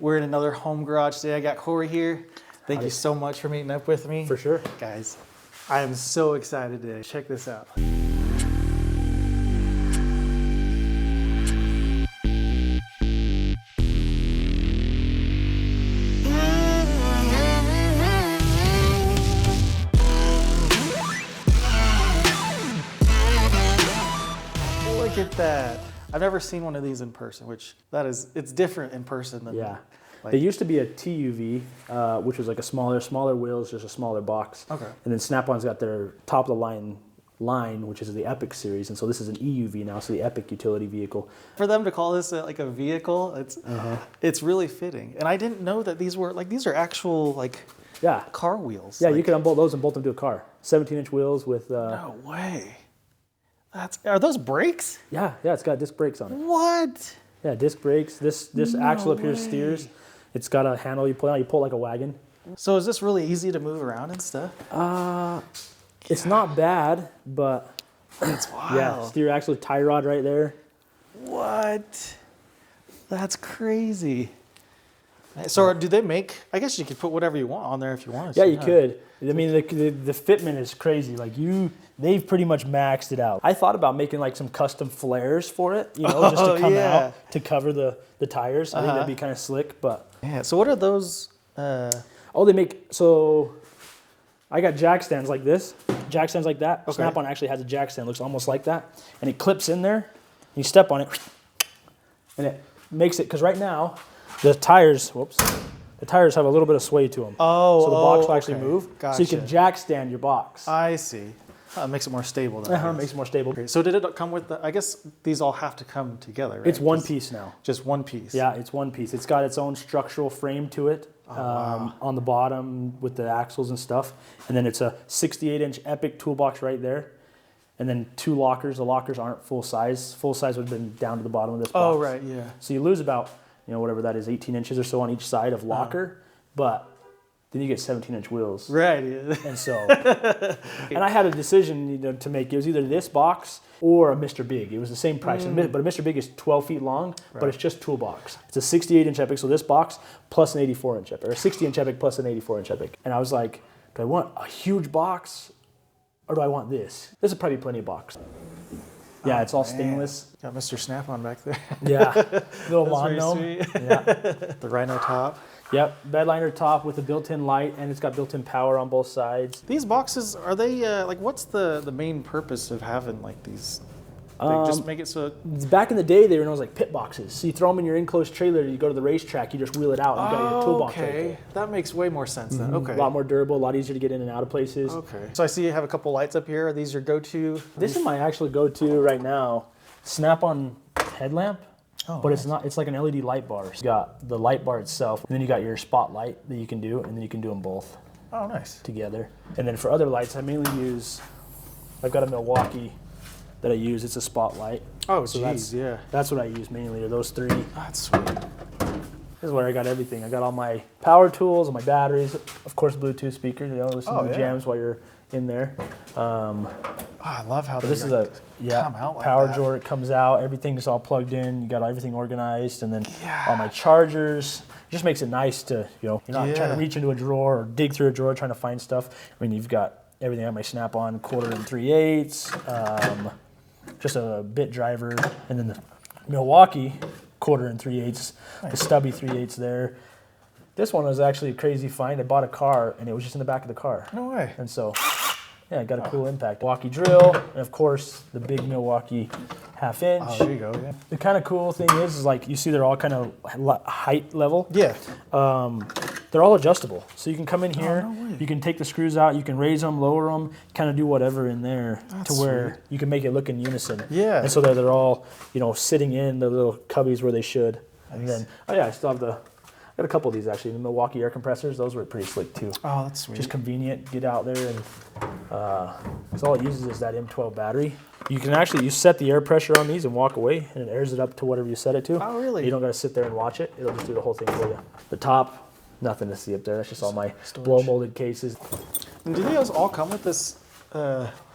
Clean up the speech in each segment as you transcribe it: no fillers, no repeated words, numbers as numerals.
We're in another home garage today. I got Cory here. Thank you so much for meeting up with me. For sure. Guys, I am so excited today. Check this out. Look at that. I've never seen one of these in person, which it's different in person than Like, they used to be a TUV, which was like a smaller wheels, just a smaller box. Okay. And then Snap-on's got their top of the line, which is the EPIQ series, and so this is an EUV now, so the EPIQ utility vehicle. For them to call this like a vehicle, it's really fitting. And I didn't know that these are actual car wheels. Yeah, you can unbolt those and bolt them to a car. 17-inch wheels with. No way. Are those brakes? Yeah, it's got disc brakes on it. What? Yeah, disc brakes. This axle up here steers. It's got a handle you pull out. You pull it like a wagon. So is this really easy to move around and stuff? It's not bad, but it's wild. Yeah, steer axle, tie rod right there. What? That's crazy. So do they make? I guess you could put whatever you want on there if you wanted. Yeah, you could. I mean, the fitment is crazy. Like they've pretty much maxed it out. I thought about making like some custom flares for it, just to come out to cover the tires. I think that'd be kind of slick, but. Yeah. So what are those? They make so. I got jack stands like this, jack stands like that. Okay. Snap-on actually has a jack stand, looks almost like that, and it clips in there. You step on it, and it makes it because right now. The tires have a little bit of sway to them. So the box will actually move. Gotcha. So you can jack stand your box. I see. It makes it more stable. Makes it more stable. Okay. So did it come with I guess these all have to come together, right? It's one piece now. Just one piece. Yeah, it's one piece. It's got its own structural frame to it on the bottom with the axles and stuff. And then it's a 68-inch EPIQ toolbox right there. And then two lockers. The lockers aren't full size. Full size would have been down to the bottom of this box. Oh, right, yeah. So you lose about whatever that is, 18 inches or so on each side of locker, but then you get 17-inch wheels. Right. Yeah. And so, and I had a decision to make. It was either this box or a Mr. Big. It was the same price, but a Mr. Big is 12 feet long, but it's just toolbox. It's a 68-inch EPIQ, so this box plus an 84-inch EPIQ, or a 60-inch EPIQ plus an 84-inch EPIQ. And I was like, do I want a huge box or do I want this? This would probably be plenty of box. Yeah, it's all stainless. Got Mr. Snap-on back there. Yeah, little lawn gnome. Yeah, the Rhino top. Yep, bed liner top with a built-in light, and it's got built-in power on both sides. These boxes, are they what's the main purpose of having these? Just make it so. Back in the day, they were known as like pit boxes. So you throw them in your enclosed trailer, you go to the racetrack, you just wheel it out, and you got your toolbox right there. That makes way more sense then. Okay. A lot more durable, a lot easier to get in and out of places. Okay. So I see you have a couple lights up here. Are these your go-to? This is my actual go-to right now. Snap-on headlamp. Oh, but it's not. It's like an LED light bar. You got the light bar itself, and then you got your spotlight that you can do, and then you can do them both. Oh, nice. Together. And then for other lights, I mainly use. I've got a Milwaukee that I use. It's a spotlight. Oh, so that's what I use mainly. Are those three? That's sweet. This is where I got everything. I got all my power tools, all my batteries, of course, Bluetooth speakers. Listen to the jams while you're in there. I love how this is a come out like power that. drawer. It comes out. Everything's all plugged in. You got everything organized, and then all my chargers. It just makes it nice to you're not trying to reach into a drawer or dig through a drawer trying to find stuff. I mean, you've got everything. I have my Snap-on 1/4 and 3/8, just a bit driver, and then the Milwaukee 1/4 and 3/8, the stubby 3/8 there. This one was actually a crazy find. I bought a car, and it was just in the back of the car. No way. And so, yeah, it got a cool impact. Milwaukee drill, and of course, the big Milwaukee 1/2 inch. Oh, there you go, yeah. The kind of cool thing is like, you see they're all kind of height level. Yeah. They're all adjustable. So you can come in here, you can take the screws out, you can raise them, lower them, kind of do whatever in there to where you can make it look in unison. Yeah. And so they're all, sitting in the little cubbies where they should. Nice. And then, I still have I got a couple of these actually. The Milwaukee air compressors, those were pretty slick too. Oh, that's sweet. Just convenient, get out there, and because all it uses is that M12 battery. You can actually, you set the air pressure on these and walk away, and it airs it up to whatever you set it to. Oh, really? You don't got to sit there and watch it. It'll just do the whole thing for you. The top, nothing to see up there. That's just all my blow molded cases. And do these all come with this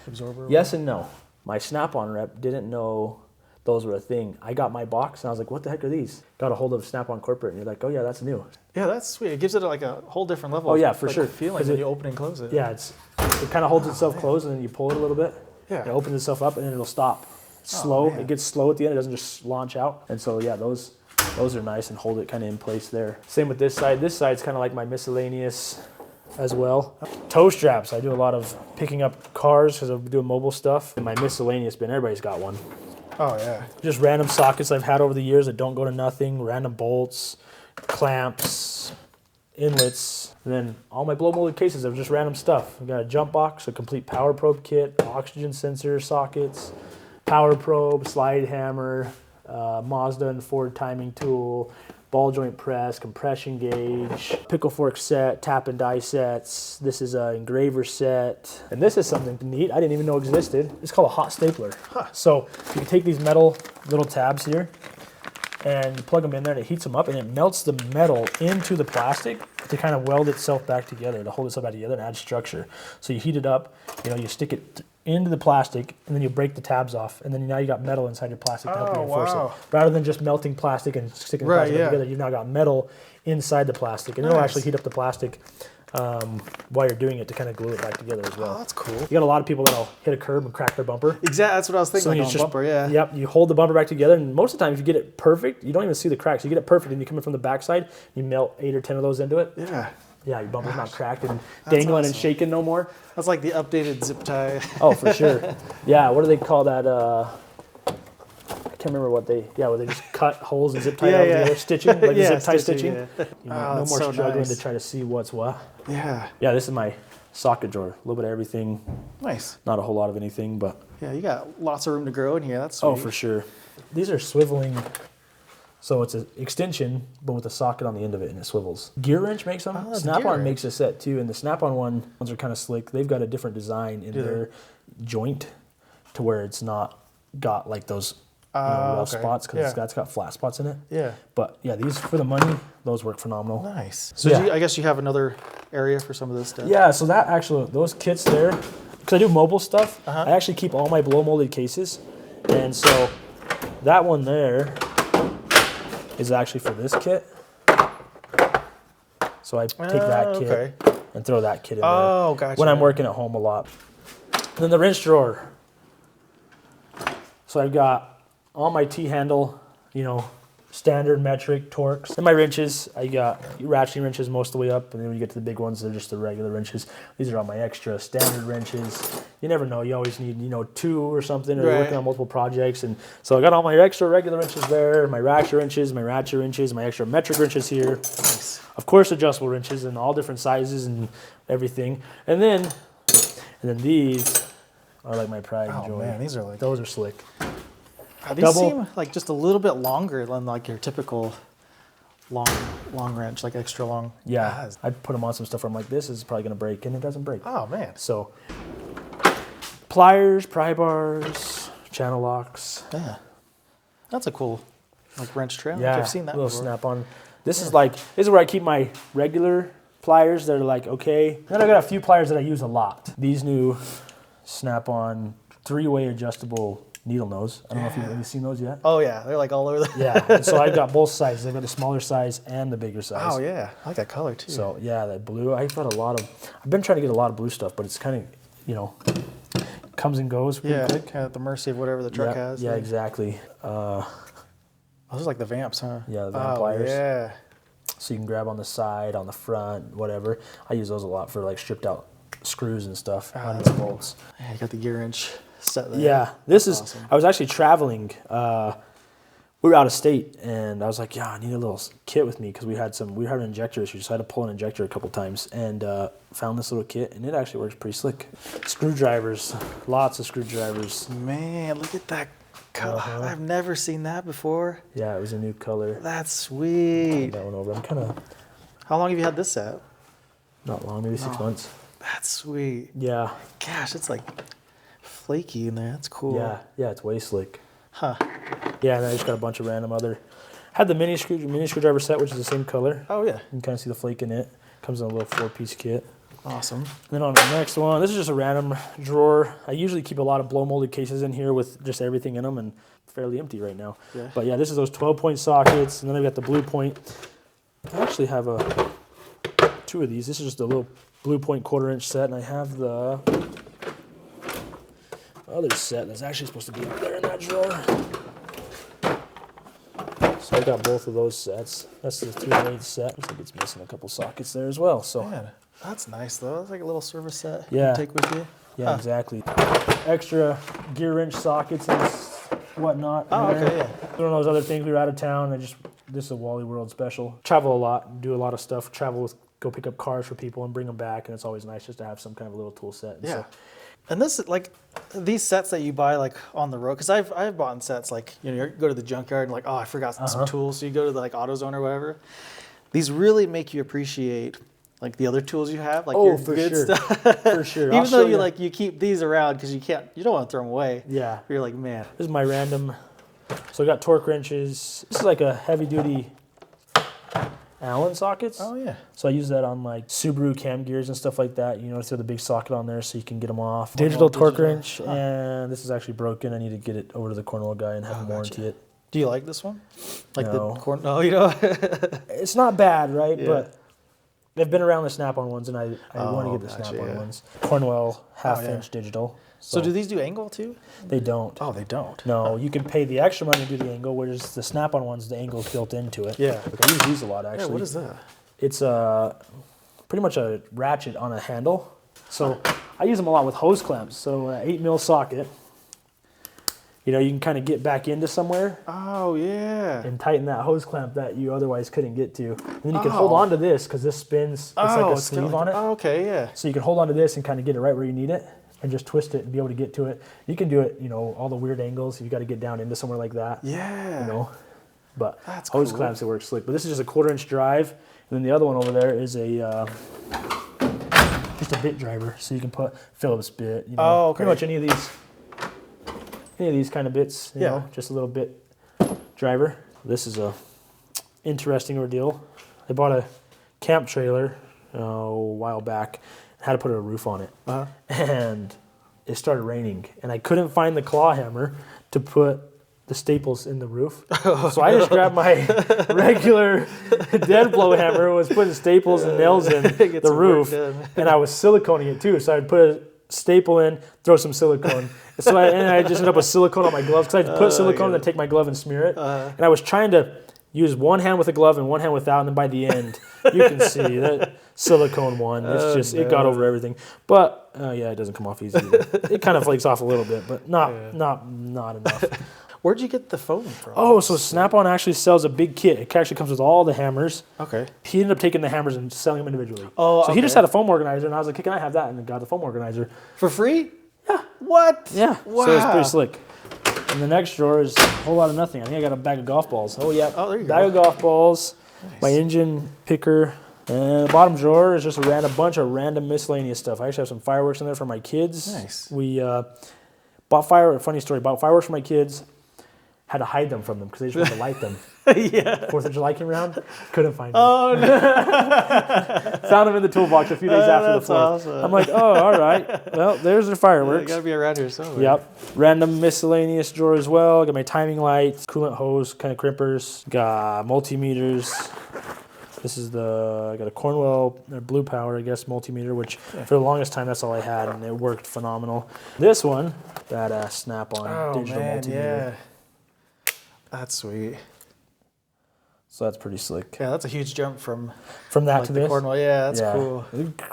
absorber? Yes and no. My Snap-on rep didn't know. those were a thing. I got my box and I was like, what the heck are these? Got a hold of Snap-on Corporate and you're like, oh yeah, that's new. Yeah, that's sweet. It gives it like a whole different level. Oh yeah, of, for like, sure. feeling when you open and close it. Yeah, it kind of holds itself closed and then you pull it a little bit. Yeah. It opens itself up and then it'll stop. Slow. It gets slow at the end. It doesn't just launch out. And so yeah, those are nice and hold it kind of in place there. Same with this side. This side's kind of like my Miscellaneous as well. Toe straps. I do a lot of picking up cars because I'm doing mobile stuff. And my Miscellaneous bin, everybody's got one. Oh yeah. Just random sockets I've had over the years that don't go to nothing. Random bolts, clamps, inlets. And then all my blow molded cases of just random stuff. I've got a jump box, a complete power probe kit, oxygen sensor sockets, power probe, slide hammer, Mazda and Ford timing tool, ball joint press, compression gauge, pickle fork set, tap and die sets. This is an engraver set. And this is something neat I didn't even know existed. It's called a hot stapler. So you can take these metal little tabs here and you plug them in there and it heats them up and it melts the metal into the plastic to kind of weld itself back together, to hold itself back together and add structure. So you heat it up, you stick it into the plastic and then you break the tabs off and then now you got metal inside your plastic to help reinforce it. Rather than just melting plastic and sticking the plastic together, you've now got metal inside the plastic and it'll actually heat up the plastic while you're doing it to kind of glue it back together as well. Oh, that's cool. You got a lot of people that'll hit a curb and crack their bumper. Exactly, that's what I was thinking. So like you on just, bumper, yeah. Yep, you hold the bumper back together, and most of the time, if you get it perfect, you don't even see the cracks. You get it perfect, and you come in from the backside, you melt 8 or 10 of those into it. Yeah. Yeah, your bumper's not cracked and dangling and shaking no more. That's like the updated zip tie. Oh, for sure. Yeah, what do they call that? I can't remember what where they just cut holes and zip tie out together, stitching, like the zip tie stitching. Yeah. No more so struggling nice. to try to see what's what. Yeah. Yeah, this is my socket drawer. A little bit of everything. Nice. Not a whole lot of anything, but. Yeah, you got lots of room to grow in here. That's sweet. Oh, for sure. These are swiveling. So it's an extension, but with a socket on the end of it, and it swivels. Gear Wrench makes them. Oh, Snap-on makes a set too, and the Snap-on ones are kind of slick. They've got a different design in their joint to where it's not got like those rough spots because that's got flat spots in it. Yeah. But yeah, these for the money, those work phenomenal. Nice. So I guess you have another area for some of this stuff. Yeah, so that actually, those kits there, because I do mobile stuff, I actually keep all my blow molded cases. And so that one there is actually for this kit. So I take that kit and throw that kit in there. Oh, gotcha. When I'm working at home a lot. And then the wrench drawer. So I've got all my T-handle, standard metric torques. And my wrenches, I got ratcheting wrenches most of the way up, and then when you get to the big ones, they're just the regular wrenches. These are all my extra standard wrenches. You never know, you always need, 2 or something, or you're working on multiple projects. And so I got all my extra regular wrenches there, my ratchet wrenches, my extra metric wrenches here. Nice. Of course, adjustable wrenches in all different sizes and everything. And then these are like my pride and joy. Oh man, these are like... Those are slick. These seem like just a little bit longer than like your typical long wrench, like extra long. Yeah, I put them on some stuff where I'm like, this is probably going to break, and it doesn't break. Oh man. So, pliers, pry bars, channel locks. Yeah. That's a cool wrench tray. Yeah, I've seen that little before. Snap-on. This is where I keep my regular pliers. They're like okay. Then I got a few pliers that I use a lot. These new Snap-on 3-way adjustable needle nose. I don't know if you've seen those yet. Oh yeah, they're like all over the... Yeah, and so I've got both sizes. I've got the smaller size and the bigger size. Oh yeah, I like that color too. So yeah, that blue. I've been trying to get a lot of blue stuff, but it's kind of, comes and goes pretty quick. Kind of at the mercy of whatever the truck has. Yeah, exactly. Those are like the vamps, huh? Yeah, the vamp pliers. Yeah. So you can grab on the side, on the front, whatever. I use those a lot for like stripped out screws and stuff on these bolts. Yeah, you got the gear wrench set there. Yeah, this is, awesome. I was actually traveling. We were out of state, and I was like, I need a little kit with me because we had an injector issue, so I had to pull an injector a couple times, and found this little kit, and it actually works pretty slick. Screwdrivers, lots of screwdrivers. Man, look at that color. I've never seen that before. Yeah, it was a new color. That's sweet. That one over. I'm kind of How long have you had this set? not long, maybe 6 months. That's sweet. Yeah. Gosh, it's like flaky in there. That's cool. Yeah, it's way slick. Huh. Yeah, and I just got a bunch of random other. Had the mini screwdriver set, which is the same color. Oh yeah. You can kind of see the flake in it. Comes in a little 4-piece kit. Awesome. And then on the next one, this is just a random drawer. I usually keep a lot of blow molded cases in here with just everything in them, and fairly empty right now. Yeah. But yeah, this is those 12-point sockets, and then I've got the blue point. I actually have two of these. This is just a little blue point 1/4-inch set, and I have the other set that's actually supposed to be up there in that drawer. So I got both of those sets. That's the 3/8 set. Looks like it's missing a couple sockets there as well. So Man, that's nice though. It's like a little service set you Yeah. can take with you. yeah, exactly. Extra gear wrench sockets and whatnot. Oh, in there. okay, yeah. One of those other things. We were out of town. This is a Wally World special. Travel a lot, do a lot of stuff. Go pick up cars for people and bring them back, and it's always nice just to have some kind of a little tool set. And Yeah. so, And this, like, these sets that you buy, like, on the road, because I've bought sets, like, you know, you go to the junkyard and, like, oh, I forgot some tools, so you go to the, like, AutoZone or whatever. These really make you appreciate, like, the other tools you have, like, your for good sure. stuff. For sure. Even though you keep these around because you don't want to throw them away. Yeah. You're like, man. This is my random. So I got torque wrenches. This is like a heavy duty Allen sockets. Oh, yeah. So I use that on like Subaru cam gears and stuff like that. You know, throw the big socket on there so you can get them off. Digital torque wrench, and this is actually broken. I need to get it over to the Cornwall guy and have him warranty it. Do you like this one? Like No. the corn? No, you know. It's not bad, right? Yeah. But I've been around the snap-on ones, and I want to get the gotcha, snap-on yeah. ones. Cornwell yeah. half-inch digital. So do these do angle too? They don't. Oh, they don't. No, you can pay the extra money to do the angle, whereas the snap-on ones, the angle's built into it. Yeah. Like I use these a lot, actually. Yeah, what is that? It's pretty much a ratchet on a handle. So I use them a lot with hose clamps. So 8mm socket. You know, you can kind of get back into somewhere Oh, yeah. and tighten that hose clamp that you otherwise couldn't get to. And then you can hold on to this because this spins. It's like a sleeve on it. Oh, okay, yeah. So you can hold on to this and kind of get it right where you need it and just twist it and be able to get to it. You can do it, you know, all the weird angles. You got to get down into somewhere like that. Yeah. You know, but That's hose cool. clamps, it works slick. But this is just a 1/4-inch drive. And then the other one over there is just a bit driver. So you can put Phillips bit, you know, Oh, okay. pretty much any of these kind of bits, you know, just a little bit driver. This is a interesting ordeal. I bought a camp trailer a while back and had to put a roof on it. And it started raining and I couldn't find the claw hammer to put the staples in the roof. So I just grabbed my regular dead blow hammer, was putting staples and nails in the roof, and I was siliconing it too. So I'd put a staple in, throw some silicone. So I just ended up with silicone on my gloves because I'd put silicone and then take my glove and smear it. And I was trying to use one hand with a glove and one hand without, and then by the end, you can see that silicone one. It's just, it got over everything. But yeah, it doesn't come off easy either. It kind of flakes off a little bit, but not enough. Where'd you get the foam from? Oh, so Snap-on actually sells a big kit. It actually comes with all the hammers. Okay. He ended up taking the hammers and selling them individually. Oh, so he just had a foam organizer, and I was like, hey, can I have that? And I got the foam organizer. For free? Yeah. What? Yeah. Wow. So it's pretty slick. And the next drawer is a whole lot of nothing. I think I got a bag of golf balls. Oh, yeah. Oh, there you bag go. of golf balls, Nice. my engine picker. And the bottom drawer is just a bunch of random miscellaneous stuff. I actually have some fireworks in there for my kids. Nice. We bought fireworks for my kids. Had to hide them from them because they just wanted to light them. Yeah. 4th of July came around, couldn't find them. Oh, no. Found them in the toolbox a few days after the 4th. Awesome. I'm like, oh, all right. Well, there's the They fireworks. gotta be around here somewhere. Yep. Random miscellaneous drawer as well. Got my timing lights, coolant hose, kind of crimpers. Got multimeters. This is I got a Cornwell Blue Power, I guess, multimeter, which for the longest time that's all I had, and it worked phenomenal. This one, badass Snap-on digital multimeter. Yeah. That's sweet. So that's pretty slick. Yeah, that's a huge jump from From that like to the this. Cornwall. Yeah, that's cool.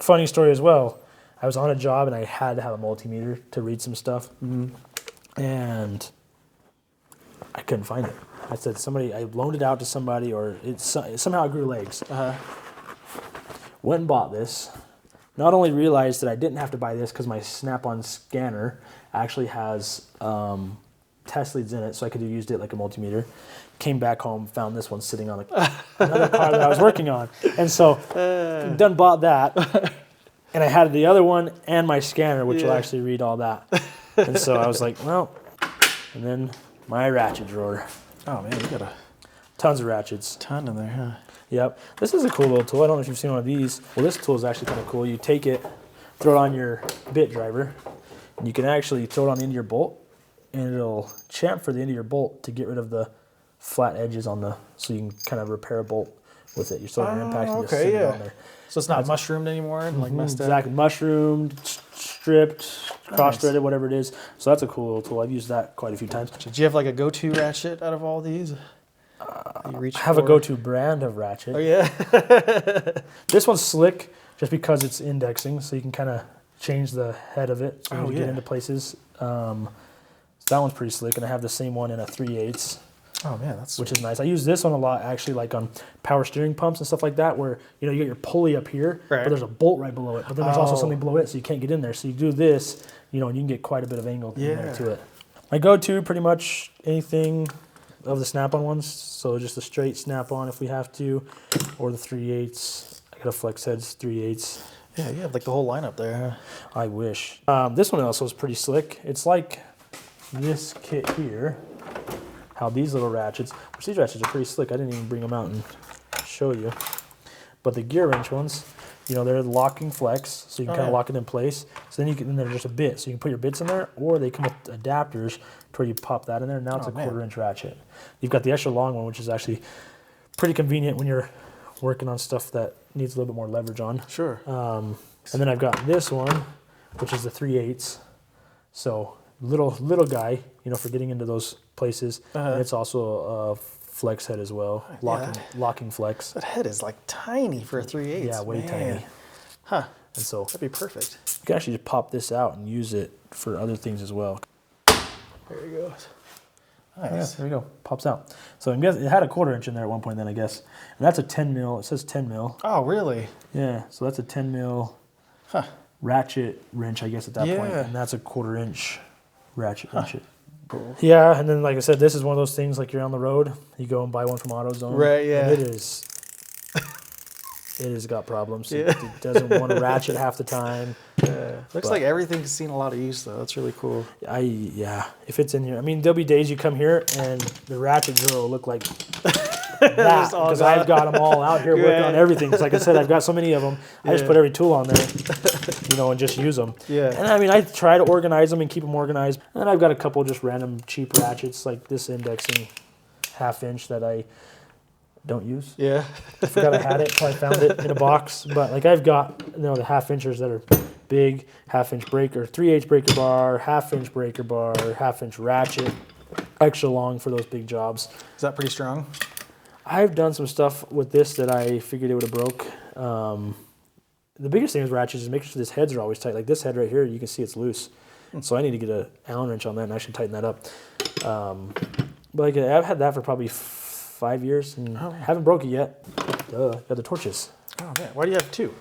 Funny story as well. I was on a job and I had to have a multimeter to read some stuff, and I couldn't find it. I said I loaned it out to somebody, or somehow it grew legs. Went and bought this. Not only realized that I didn't have to buy this because my Snap-on scanner actually has test leads in it, so I could have used it like a multimeter. Came back home, found this one sitting on another car that I was working on. And so, done bought that. And I had the other one and my scanner, which will actually read all that. And so I was like, well, and then my ratchet drawer. Oh, man, you got a Tons of ratchets. ton in there, huh? Yep. This is a cool little tool. I don't know if you've seen one of these. Well, this tool is actually kind of cool. You take it, throw it on your bit driver, and you can actually throw it on the end of your bolt. and it'll chamfer the end of your bolt to get rid of the flat edges on the, so you can kind of repair a bolt with it. You're still your impact and just sit it on there. So it's not mushroomed anymore and like messed up? Exactly, mushroomed, stripped, cross-threaded, whatever it is. So that's a cool little tool. I've used that quite a few times. Do you have like a go-to ratchet out of all these? I have a go-to brand of ratchet. Oh yeah. This one's slick just because it's indexing, so you can kind of change the head of it so you get into places. So that one's pretty slick, and I have the same one in a 3/8. Oh man, that's which is nice. I use this one a lot actually, like on power steering pumps and stuff like that, where you get your pulley up here, but there's a bolt right below it, but then there's also something below it, so you can't get in there. So you do this, and you can get quite a bit of angle in there to it. My go-to, pretty much anything of the snap-on ones, so just a straight snap-on if we have to, or the 3/8. I got a flex heads 3/8. Yeah, you have like the whole lineup there. I wish. This one also is pretty slick. It's like this kit here. How these little ratchets, which these ratchets are pretty slick. I didn't even bring them out and show you. But the gear wrench ones, they're locking flex, so you can kind of lock it in place. So then they're just a bit, so you can put your bits in there, or they come with adapters to where you pop that in there. Now it's a 1/4-inch ratchet. You've got the extra long one, which is actually pretty convenient when you're working on stuff that needs a little bit more leverage on. Sure. And then I've got this one, which is the 3/8. So little guy, for getting into those places. And it's also a flex head as well, locking flex. That head is like tiny for a 3/8. Yeah, way tiny. Huh. And so that'd be perfect. You can actually just pop this out and use it for other things as well. There he goes. Nice. Yeah, there you go. Pops out. So I guess it had a 1/4-inch in there at one point then, I guess. And that's a 10 mil. It says 10 mil. Oh, really? Yeah, so that's a 10 mil ratchet wrench, I guess, at that point. And that's a 1/4-inch ratchet. Cool. Yeah, and then like I said, this is one of those things like you're on the road, you go and buy one from AutoZone. Right, yeah. And it has got problems. Yeah. It doesn't want to ratchet half the time. Yeah. Looks like everything's seen a lot of use though. That's really cool. If it's in here. I mean, there'll be days you come here and the ratchet drill will look like that because I've got them all out here working on everything. Because like I said, I've got so many of them. I just put every tool on there, and just use them. Yeah. And I mean, I try to organize them and keep them organized. And then I've got a couple just random cheap ratchets like this indexing 1/2-inch that I don't use. Yeah. I forgot I had it, so I found it in a box. But like I've got the 1/2-inchers that are big, 1/2-inch breaker, 3/8 breaker bar, 1/2-inch breaker bar, 1/2-inch ratchet, extra long for those big jobs. Is that pretty strong? I've done some stuff with this that I figured it would have broke. The biggest thing with ratchets is making sure these heads are always tight. Like this head right here, you can see it's loose. So I need to get an Allen wrench on that and actually tighten that up. But like I've had that for probably 5 years and haven't broke it yet. Got the torches. Oh man, why do you have two?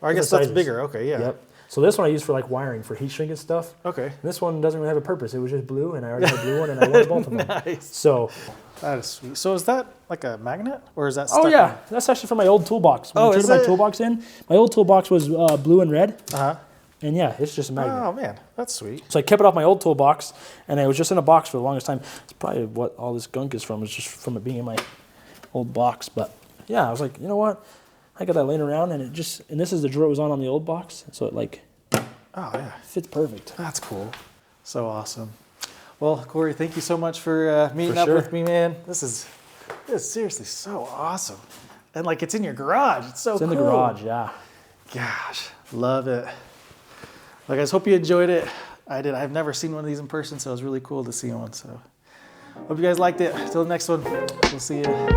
Or I guess that's bigger. Okay, yeah. Yep. So this one I use for like wiring for heat shrink and stuff. Okay. And this one doesn't really have a purpose. It was just blue, and I already had a blue one, and I wanted both of them. Nice. So that is sweet. So is that like a magnet, or is that stuck in? That's actually from my old toolbox. When I turned my toolbox in, my old toolbox was blue and red. And yeah, it's just a magnet. Oh man, that's sweet. So I kept it off my old toolbox, and it was just in a box for the longest time. It's probably what all this gunk is from. It's just from it being in my old box. But yeah, I was like, you know what? I got that laying around, and and this is the drawer it was on the old box, so it like fits perfect. That's cool. So awesome. Well, Cory, thank you so much for meeting up with me, man. This is seriously so awesome. And like it's in your garage. It's so cool. It's in the garage, yeah. Gosh, love it. Like, I just hope you enjoyed it. I did. I've never seen one of these in person, so it was really cool to see one. So hope you guys liked it. Till the next one, we'll see you.